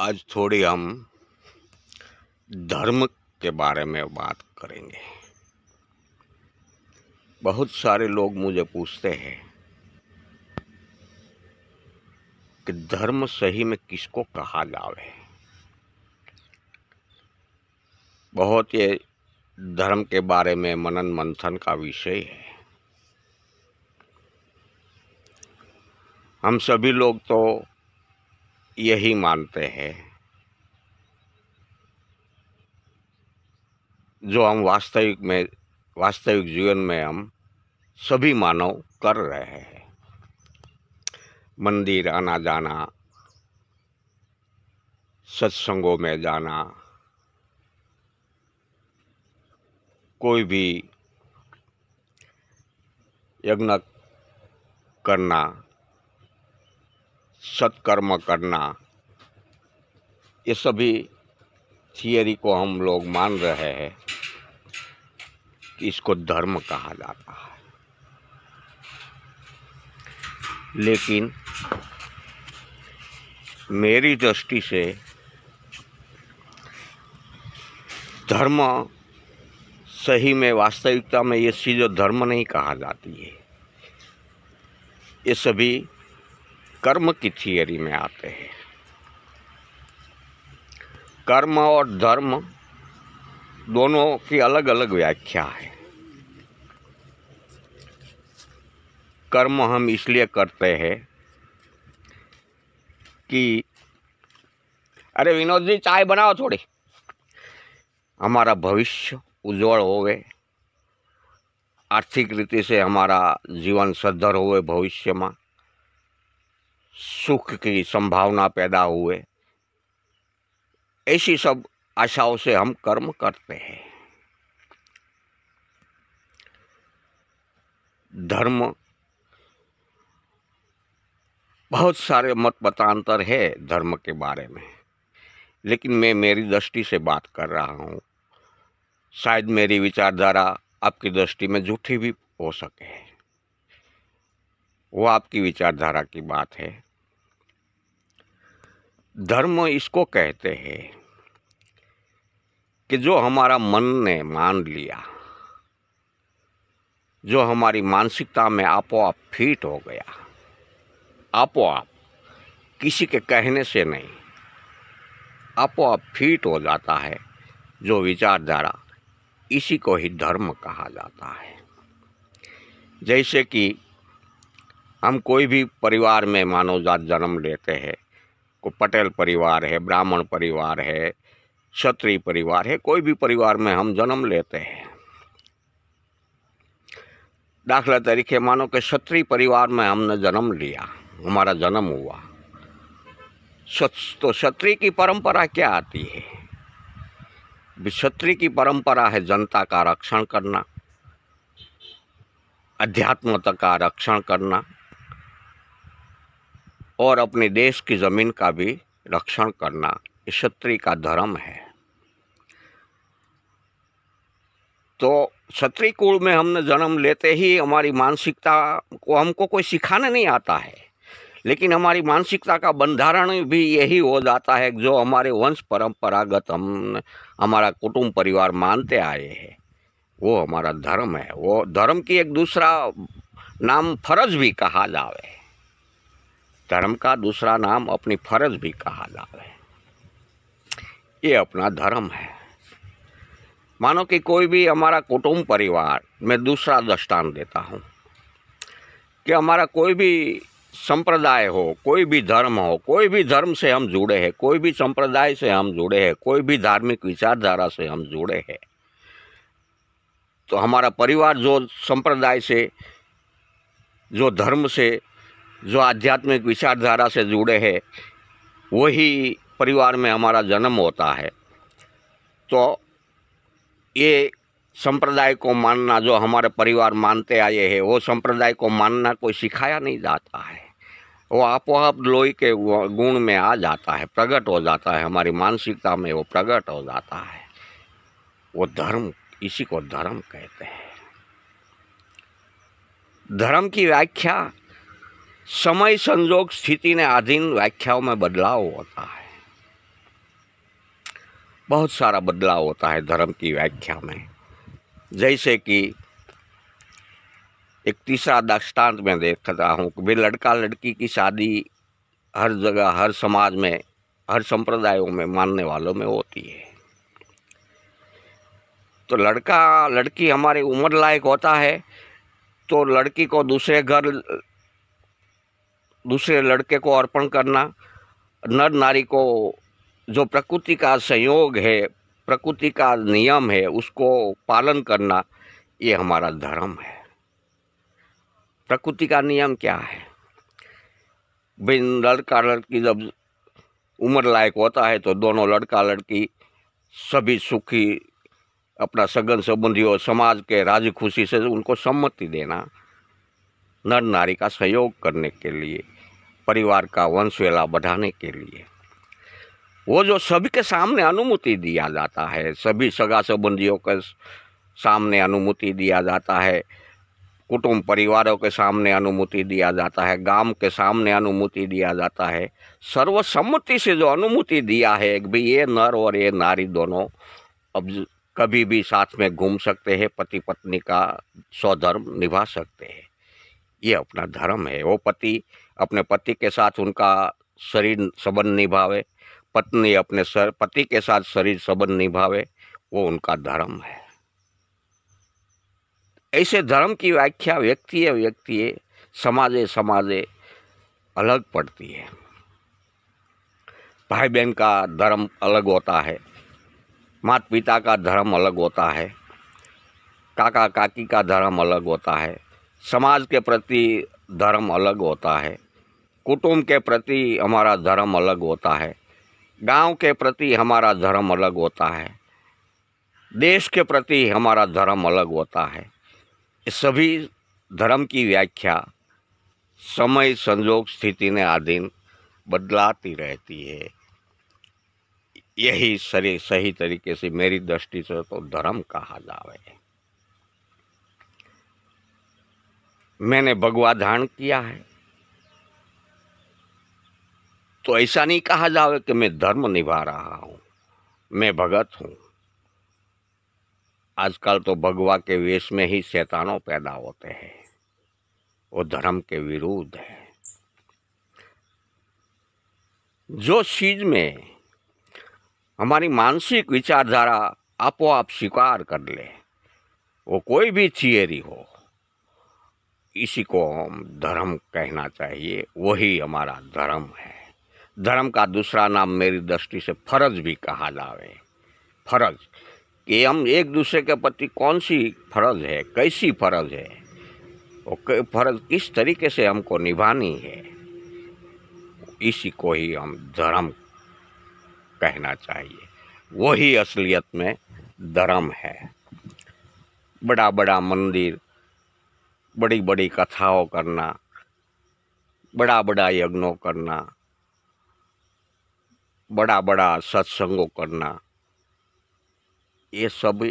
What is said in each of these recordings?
आज थोड़ी हम धर्म के बारे में बात करेंगे। बहुत सारे लोग मुझे पूछते हैं कि धर्म सही में किसको कहा जावे। बहुत ये धर्म के बारे में मनन मंथन का विषय है। हम सभी लोग तो यही मानते हैं जो हम वास्तविक जीवन में हम सभी मानव कर रहे हैं। मंदिर आना जाना, सत्संगों में जाना, कोई भी यज्ञ करना, सत्कर्म करना, ये सभी थियरी को हम लोग मान रहे हैं कि इसको धर्म कहा जाता है। लेकिन मेरी दृष्टि से धर्म सही में वास्तविकता में ये चीज़ धर्म नहीं कहा जाती है। ये सभी कर्म की थियरी में आते हैं। कर्म और धर्म दोनों की अलग अलग व्याख्या है। कर्म हम इसलिए करते हैं कि अरे विनोद जी चाय बनाओ थोड़ी, हमारा भविष्य उज्जवल होवे, आर्थिक रीति से हमारा जीवन सद्धर होवे, भविष्य में सुख की संभावना पैदा हुए, ऐसी सब आशाओं से हम कर्म करते हैं। धर्म बहुत सारे मत मतांतर है धर्म के बारे में, लेकिन मैं मेरी दृष्टि से बात कर रहा हूँ। शायद मेरी विचारधारा आपकी दृष्टि में झूठी भी हो सके, वो आपकी विचारधारा की बात है। धर्म इसको कहते हैं कि जो हमारा मन ने मान लिया, जो हमारी मानसिकता में आपोआप फिट हो गया, आपोआप किसी के कहने से नहीं, आपोआप फिट हो जाता है जो विचारधारा, इसी को ही धर्म कहा जाता है। जैसे कि हम कोई भी परिवार में मानव जात जन्म लेते हैं, को पटेल परिवार है, ब्राह्मण परिवार है, क्षत्रिय परिवार है, कोई भी परिवार में हम जन्म लेते हैं। दाखला तरीके मानो कि क्षत्रिय परिवार में हमने जन्म लिया, हमारा जन्म हुआ, तो क्षत्रिय की परंपरा क्या आती है? क्षत्रिय की परंपरा है जनता का रक्षण करना, अध्यात्मता का रक्षण करना और अपने देश की जमीन का भी रक्षण करना। ये क्षत्रिय का धर्म है। तो क्षत्रिय कुल में हमने जन्म लेते ही हमारी मानसिकता को हमको कोई सिखाने नहीं आता है, लेकिन हमारी मानसिकता का बंधारण भी यही हो जाता है जो हमारे वंश परंपरागत हम हमारा कुटुंब परिवार मानते आए हैं, वो हमारा धर्म है। वो धर्म की एक दूसरा नाम फर्ज भी कहा जावे, धर्म का दूसरा नाम अपनी फर्ज भी कहा जावे, ये अपना धर्म है। मानो कि कोई भी हमारा कुटुंब परिवार, मैं दूसरा दृष्टांत देता हूँ कि हमारा कोई भी संप्रदाय हो, कोई भी धर्म हो, कोई भी धर्म से हम जुड़े हैं, कोई भी संप्रदाय से हम जुड़े हैं, कोई भी धार्मिक विचारधारा से हम जुड़े हैं, तो हमारा परिवार जो संप्रदाय से, जो धर्म से, जो आध्यात्मिक विचारधारा से जुड़े हैं, वही परिवार में हमारा जन्म होता है। तो ये संप्रदाय को मानना, जो हमारे परिवार मानते आए हैं, वो संप्रदाय को मानना कोई सिखाया नहीं जाता है। वो आपोआप लोई के गुण में आ जाता है, प्रकट हो जाता है, हमारी मानसिकता में वो प्रकट हो जाता है। वो धर्म, इसी को धर्म कहते हैं। धर्म की व्याख्या समय संजोग स्थिति ने अधीन व्याख्याओं में बदलाव होता है। बहुत सारा बदलाव होता है धर्म की व्याख्या में। जैसे कि एक तीसरा दृष्टांत में देखता हूँ कि भाई लड़का लड़की की शादी हर जगह, हर समाज में, हर संप्रदायों में मानने वालों में होती है। तो लड़का लड़की हमारी उम्र लायक होता है तो लड़की को दूसरे घर, दूसरे लड़के को अर्पण करना, नर नारी को जो प्रकृति का संयोग है, प्रकृति का नियम है, उसको पालन करना, ये हमारा धर्म है। प्रकृति का नियम क्या है? भाई लड़का लड़की जब उम्र लायक होता है तो दोनों लड़का लड़की सभी सुखी, अपना सगन संबंधियों, समाज के राजी खुशी से उनको सम्मति देना, नर नारी का सहयोग करने के लिए, परिवार का वंशवेला बढ़ाने के लिए। वो जो सभी के सामने अनुमति दिया जाता है, सभी सगा संबंधियों के सामने अनुमति दिया जाता है, कुटुंब परिवारों के सामने अनुमति दिया जाता है, गांव के सामने अनुमति दिया जाता है, सर्वसम्मति से जो अनुमति दिया है कि भाई ये नर और ये नारी दोनों अब कभी भी साथ में घूम सकते हैं, पति पत्नी का स्वधर्म निभा सकते हैं, ये अपना धर्म है। वो पति अपने पति के साथ उनका शरीर संबंध निभावे, पत्नी अपने पति के साथ शरीर संबंध निभावे, वो उनका धर्म है। ऐसे धर्म की व्याख्या व्यक्ति समाजे अलग पड़ती है। भाई बहन का धर्म अलग होता है, माता पिता का धर्म अलग होता है, काका काकी का धर्म अलग होता है, समाज के प्रति धर्म अलग होता है, कुटुंब के प्रति हमारा धर्म अलग होता है, गांव के प्रति हमारा धर्म अलग होता है, देश के प्रति हमारा धर्म अलग होता है। ये सभी धर्म की व्याख्या समय संजोग स्थिति ने अधीन बदलाती रहती है। यही सही तरीके से मेरी दृष्टि से तो धर्म कहा जावे। मैंने भगवा धारण किया है तो ऐसा नहीं कहा जावे कि मैं धर्म निभा रहा हूं, मैं भगत हूं। आजकल तो भगवा के वेश में ही शैतानों पैदा होते हैं, वो धर्म के विरुद्ध है। जो चीज में हमारी मानसिक विचारधारा आपो-आप स्वीकार कर ले, वो कोई भी थियरी हो, इसी को हम धर्म कहना चाहिए, वही हमारा धर्म है। धर्म का दूसरा नाम मेरी दृष्टि से फर्ज भी कहा जावे। फर्ज कि हम एक दूसरे के प्रति कौन सी फर्ज है, कैसी फर्ज है, वो फर्ज किस तरीके से हमको निभानी है, इसी को ही हम धर्म कहना चाहिए। वही असलियत में धर्म है। बड़ा बड़ा मंदिर, बड़ी बड़ी कथाओं करना, बड़ा बड़ा यज्ञों करना, बड़ा बड़ा सत्संगों करना, ये सभी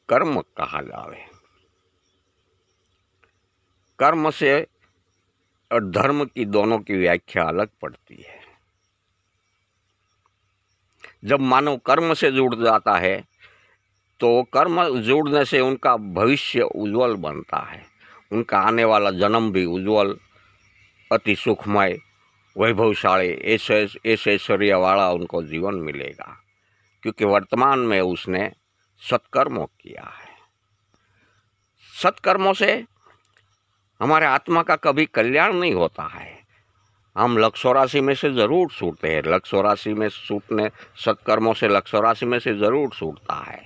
कर्म कहा जावे। कर्म से और धर्म की दोनों की व्याख्या अलग पड़ती है। जब मानव कर्म से जुड़ जाता है तो कर्म जुड़ने से उनका भविष्य उज्जवल बनता है, उनका आने वाला जन्म भी उज्जवल, अति सुखमय, वैभवशाली, ऐसे ऐश्वर्य वाला उनको जीवन मिलेगा, क्योंकि वर्तमान में उसने सत्कर्मों किया है। सत्कर्मों से हमारे आत्मा का कभी कल्याण नहीं होता है। हम लक्ष्य में से ज़रूर छूटते हैं, लक्ष्य में छूटने, सत्कर्मों से लक्ष्य में से ज़रूर छूटता है।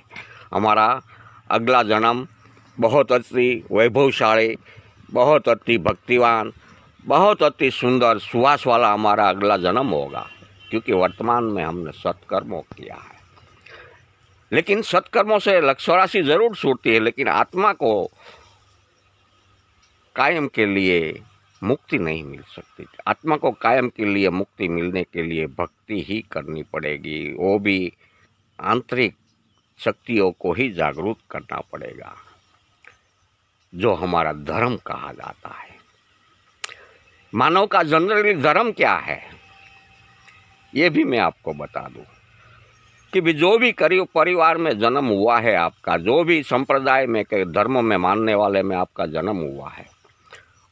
हमारा अगला जन्म बहुत अति वैभवशाली, बहुत अति भक्तिवान, बहुत अति सुंदर, सुहास वाला हमारा अगला जन्म होगा, क्योंकि वर्तमान में हमने सत्कर्मों किया है। लेकिन सत्कर्मों से लक्ष्य ज़रूर छूटती है, लेकिन आत्मा को कायम के लिए मुक्ति नहीं मिल सकती। आत्मा को कायम के लिए मुक्ति मिलने के लिए भक्ति ही करनी पड़ेगी, वो भी आंतरिक शक्तियों को ही जागरूक करना पड़ेगा, जो हमारा धर्म कहा जाता है। मानव का जनरली धर्म क्या है, ये भी मैं आपको बता दूं। कि भी जो भी परिवार में जन्म हुआ है आपका, जो भी संप्रदाय में के धर्म में मानने वाले में आपका जन्म हुआ है,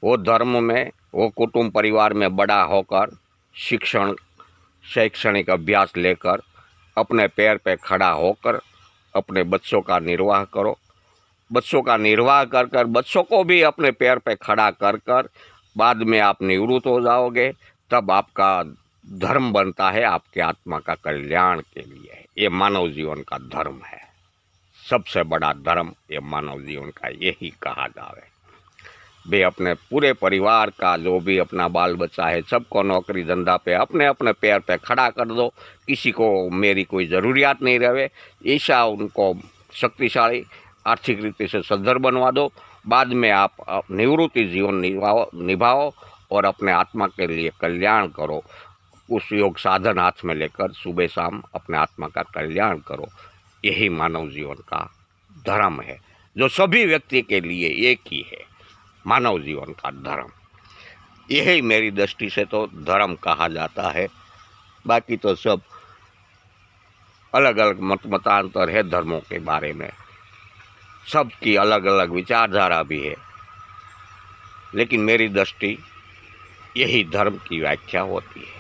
वो धर्म में, वो कुटुंब परिवार में बड़ा होकर शिक्षण, शैक्षणिक अभ्यास लेकर अपने पैर पे खड़ा होकर अपने बच्चों का निर्वाह करो। बच्चों का निर्वाह कर कर बच्चों को भी अपने पैर पे खड़ा कर कर बाद में आप निवृत्त हो जाओगे, तब आपका धर्म बनता है आपके आत्मा का कल्याण के लिए। ये मानव जीवन का धर्म है, सबसे बड़ा धर्म ये मानव जीवन का यही कहा जावे। वे अपने पूरे परिवार का, जो भी अपना बाल बच्चा है, सबको नौकरी धंधा पे अपने अपने पैर पे खड़ा कर दो। किसी को मेरी कोई ज़रूरियात नहीं रहे, ऐसा उनको शक्तिशाली आर्थिक रीति से सद्धर बनवा दो। बाद में आप निवृत्ति जीवन निभाओ और अपने आत्मा के लिए कल्याण करो। उस योग साधन हाथ में लेकर सुबह शाम अपने आत्मा का कल्याण करो। यही मानव जीवन का धर्म है, जो सभी व्यक्ति के लिए एक ही है, मानव जीवन का धर्म। यही मेरी दृष्टि से तो धर्म कहा जाता है। बाकी तो सब अलग अलग मतांतर है धर्मों के बारे में, सबकी अलग अलग विचारधारा भी है, लेकिन मेरी दृष्टि यही धर्म की व्याख्या होती है।